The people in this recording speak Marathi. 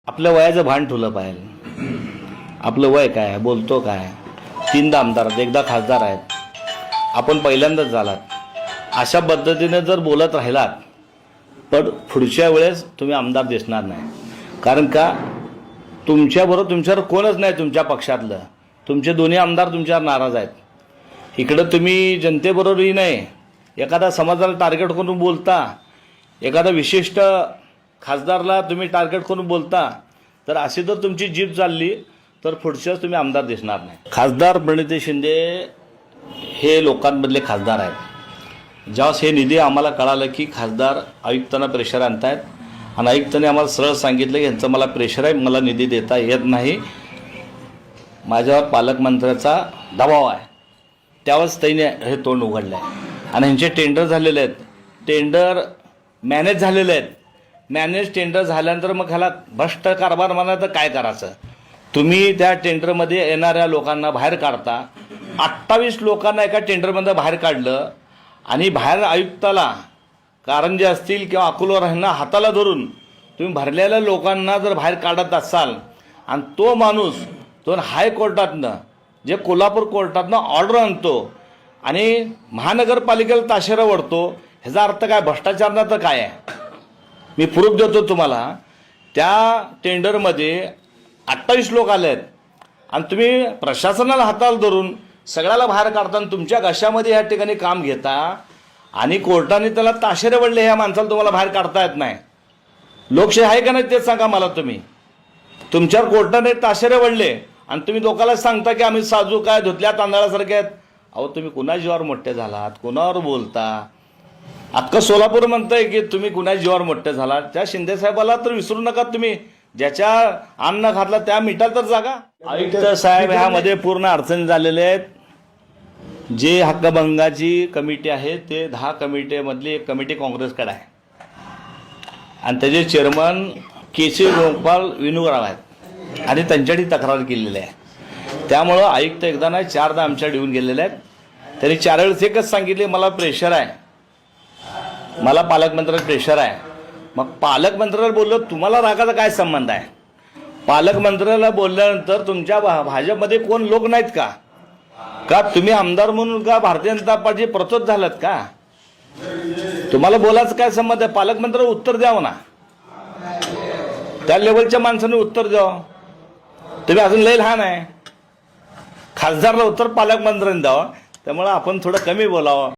आपल्या वयाचं भान ठेवलं पाहिजे. आपलं वय काय, बोलतो काय. 3दा आमदार आहेत, एकदा खासदार आहेत, आपण पहिल्यांदाच झालात. अशा पद्धतीने जर बोलत राहिलात पण पुढच्या वेळेस तुम्ही आमदार दिसणार नाही. कारण का तुमच्यावर कोणच नाही तुमच्या पक्षातलं. तुमचे दोन्ही आमदार तुमच्यावर नाराज आहेत. इकडं तुम्ही जनतेबरोबरही नाही, एखादा समाजाला टार्गेट करून बोलता, एखादा विशिष्ट खासदारला तुम्ही टार्गेट करून बोलता. तर अशी जर तुमची जीभ चालली तर पुढच्याच तुम्ही आमदार दिसणार नाही. खासदार प्रणिती शिंदे हे लोकांमधले खासदार आहेत. ज्यावेळेस हे निधी आम्हाला कळालं की खासदार आयुक्तांना प्रेशर आणतायत आणि आयुक्तांनी आम्हाला सरळ सांगितलं की यांचं मला प्रेशर आहे, मला निधी देता येत नाही, माझ्यावर पालकमंत्र्याचा दबाव आहे, त्यावेळेस त्यांनी हे तोंड उघडलं आहे. आणि ह्यांचे टेंडर झालेले आहेत, टेंडर मॅनेज झालेले आहेत. मॅनेज टेंडर झाल्यानंतर मग ह्याला भ्रष्ट कारभार म्हणा तर काय करायचं. तुम्ही त्या टेंडरमध्ये येणाऱ्या लोकांना बाहेर काढता. 28 लोकांना एका टेंडरमध्ये बाहेर काढलं आणि बाहेर आयुक्ताला कारंजे असतील किंवा अकोला ह्यांना हाताला धरून तुम्ही भरलेल्या लोकांना जर बाहेर काढत असाल आणि तो माणूस तो हायकोर्टातनं जे कोल्हापूर कोर्टातनं ऑर्डर आणतो आणि महानगरपालिकेला ताशेरा ओढतो, ह्याचा अर्थ काय, भ्रष्टाचार तर काय आहे. मी प्रूफ देतो तुम्हाला. त्या टेंडरमध्ये 28 लोक आले आहेत आणि तुम्ही प्रशासनाला हाताला धरून सगळ्याला बाहेर काढताना तुमच्या घशामध्ये या ठिकाणी काम घेता आणि कोर्टाने त्याला ताशेरे वडले. ह्या माणसाला तुम्हाला बाहेर काढता येत नाही. लोकशाही आहे का नाही ते सांगा मला. तुम्ही तुमच्यावर कोर्टाने ताशेरे वडले आणि तुम्ही लोकांना सांगता की आम्ही साजू काय धुतल्या तांदळासारखे आहेत. अहो तुम्ही कुणा जीवावर मोठे झालात, कुणावर बोलता. अख्खं सोलापूर म्हणतंय की तुम्ही कुणा जीवावर मोठे झालात. त्या शिंदे साहेबाला तर विसरू नका. तुम्ही ज्याच्या अन्न घातला त्या मिठाल तर जागा. आयुक्त साहेब ह्यामध्ये पूर्ण अडचणी झालेले आहेत. जे हक्कभंगाची कमिटी आहे ते 10 कमिटीमधली एक कमिटी काँग्रेसकडे आहे आणि त्याचे चेअरमन केसी गोपाल विनुराव आहेत आणि त्यांच्यासाठी तक्रार केलेली आहे. त्यामुळं आयुक्त एकदा नाही 4दा आमच्याकडे येऊन गेलेले आहेत. त्यांनी 4 वेळेस एकच सांगितले, मला प्रेशर आहे, मला पालकमंत्र्याला प्रेशर आहे. मग पालकमंत्र्याला बोललो, तुम्हाला रागाचा काय संबंध आहे. पालकमंत्र्याला बोलल्यानंतर तुमच्या भाजपमध्ये कोण लोक नाहीत का? का तुम्ही आमदार म्हणून का भारतीय जनता पार्टी प्रचोद झालात का? तुम्हाला बोलायचं काय संबंध आहे. पालकमंत्र्याला उत्तर द्यावं ना, त्या लेवलच्या माणसाने उत्तर द्यावं. तुम्ही अजून लय लहान आहे. खासदारला उत्तर पालकमंत्र्यांनी द्यावं. त्यामुळे आपण थोडं कमी बोलावं.